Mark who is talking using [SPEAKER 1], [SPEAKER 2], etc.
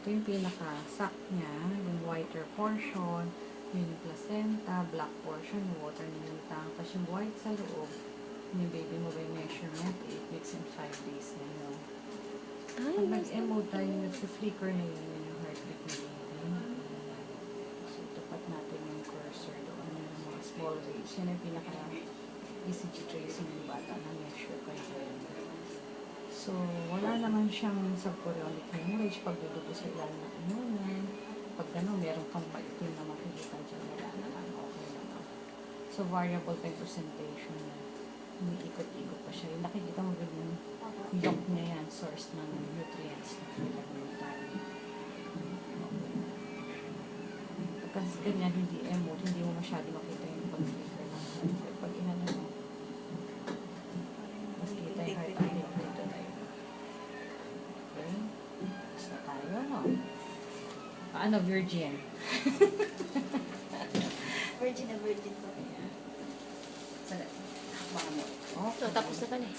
[SPEAKER 1] Ito yung pinaka-sac niya, yung whiter portion, yung placenta, black portion, water na yung tank, tapos yung white sa loob, yung baby mo by measurement, 8 weeks and 5 days na yun.
[SPEAKER 2] Ay,
[SPEAKER 1] Pag
[SPEAKER 2] mas
[SPEAKER 1] nag-emo tayo, nag-flicker na yun, yung heartbeat na baby. So, tapat natin yung cursor doon, yung mga small waves. Yan ang pinaka-ECG tracing ng bata na measure ko yun. So, wala naman siyang subchorionic hemorrhage pag dudugo sa ilalim ng inunan. Pag gano'n, meron kang maitim na makikita dyan, wala naman, okay naman. So, variable pa yung presentation niya. Umiikot-ikot pa siya. Yung nakikita mo ganyan, yolk niya yan, source ng nutrients na kailangan tayo. Kasi ganyan, hindi emo, hindi mo masyado makita yung pag-flicker ng heart. Pag inano mo, mas kita yung heart rate dito na yun. Okay? Tapos na tayo, no? Paano virgin?
[SPEAKER 2] virgin na virgin ko.
[SPEAKER 1] Sana, mga mo.
[SPEAKER 2] So, tapos na pala eh.